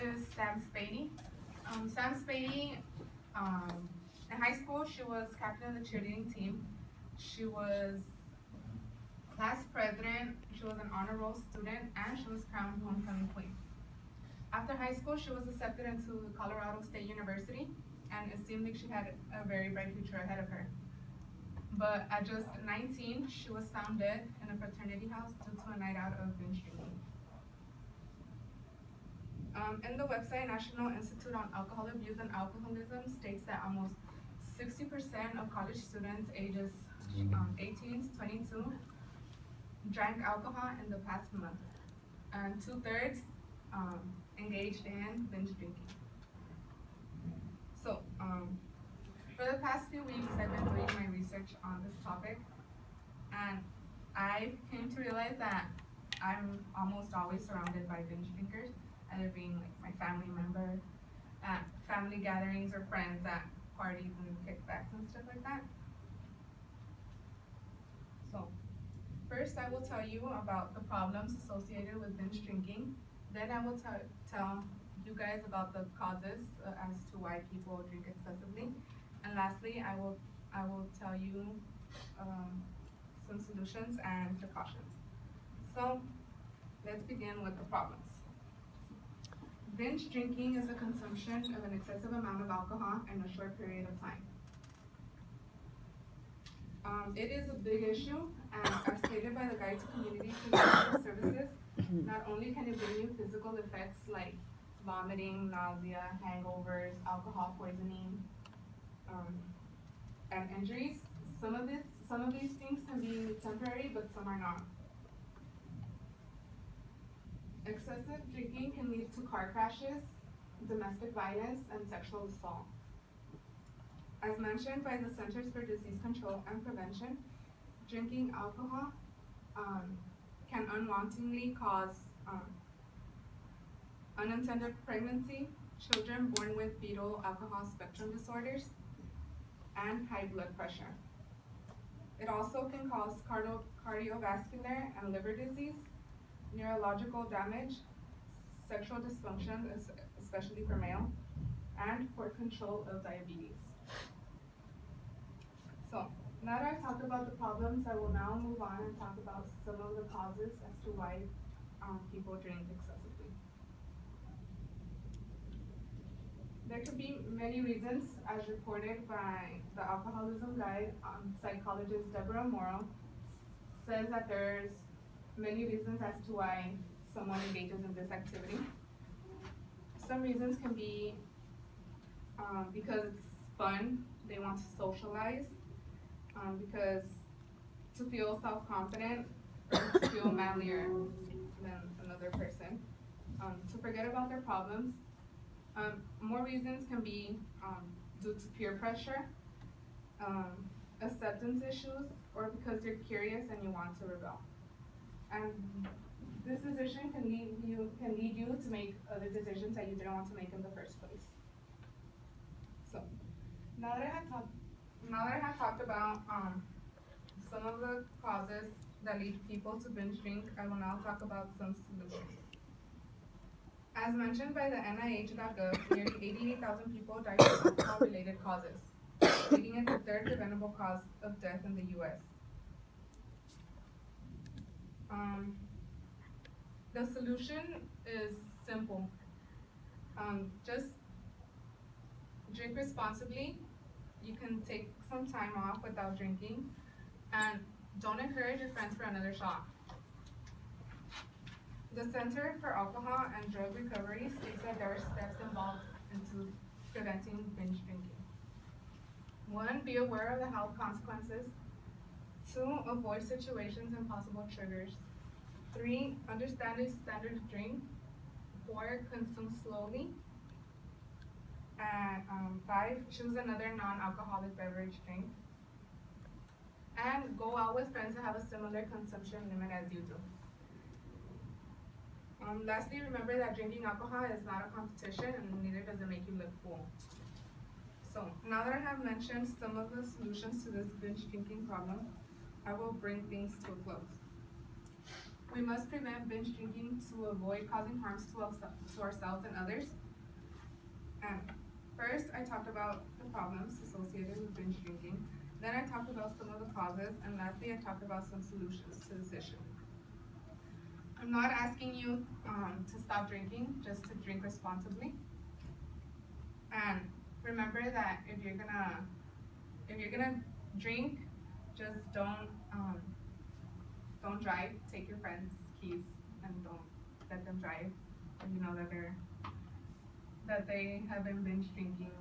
is Sam Spady. Sam Spady, in high school, she was captain of the cheerleading team. She was class president, she was an honor roll student, and she was crowned homecoming queen. After high school, she was accepted into Colorado State University, and it seemed like she had a very bright future ahead of her. But at just 19, she was found dead in a fraternity house due to a night out of binge drinking. And the website National Institute on Alcohol Abuse and Alcoholism states that almost 60% of college students ages 18 to 22 drank alcohol in the past month, and 2/3 engaged in binge drinking. So, for the past few weeks, I've been doing my research on this topic, and I came to realize that I'm almost always surrounded by binge drinkers, either being like my family member at family gatherings or friends at parties and kickbacks and stuff like that. So, first I will tell you about the problems associated with binge drinking. Then I will tell you guys about the causes as to why people drink excessively. And lastly, I will tell you some solutions and precautions. So, let's begin with the problems. Binge drinking is the consumption of an excessive amount of alcohol in a short period of time. It is a big issue, and as stated by the Guide to Community Physical Services, not only can it bring you physical effects like vomiting, nausea, hangovers, alcohol poisoning, and injuries. Some of these things can be temporary, but some are not. Excessive drinking can lead to car crashes, domestic violence, and sexual assault. As mentioned by the Centers for Disease Control and Prevention, drinking alcohol can unwantingly cause unintended pregnancy, children born with fetal alcohol spectrum disorders, and high blood pressure. It also can cause cardiovascular and liver disease, neurological damage, sexual dysfunction, especially for male, and poor control of diabetes. So, now that I've talked about the problems, I will now move on and talk about some of the causes as to why people drink excessively. There could be many reasons, as reported by the Alcoholism Guide. Psychologist Deborah Morrow says that there's many reasons as to why someone engages in this activity. Some reasons can be because it's fun, they want to socialize, because to feel self-confident or to feel manlier than another person, to forget about their problems. More reasons can be due to peer pressure, acceptance issues, or because you're curious and you want to rebel. And this decision can lead you to make other decisions that you didn't want to make in the first place. So, now that I have talked about some of the causes that lead people to binge drink, I will now talk about some solutions. As mentioned by the NIH.gov, nearly 88,000 people died from alcohol-related causes, making it the third preventable cause of death in the U.S. The solution is simple. Just drink responsibly. You can take some time off without drinking, and don't encourage your friends for another shot. The Center for Alcohol and Drug Recovery states that there are steps involved into preventing binge drinking. 1, be aware of the health consequences. 2, avoid situations and possible triggers. 3, understand a standard drink. 4, consume slowly. And 5, choose another non-alcoholic beverage drink. And go out with friends that have a similar consumption limit as you do. Lastly, remember that drinking alcohol is not a competition, and neither does it make you look cool. So, now that I have mentioned some of the solutions to this binge drinking problem, I will bring things to a close. We must prevent binge drinking to avoid causing harms to ourselves and others. And first, I talked about the problems associated with binge drinking. Then I talked about some of the causes, and lastly, I talked about some solutions to this issue. I'm not asking you to stop drinking, just to drink responsibly. And remember that if you're gonna drink, just don't drive. Take your friends' keys and don't let them drive if you know that they have been binge drinking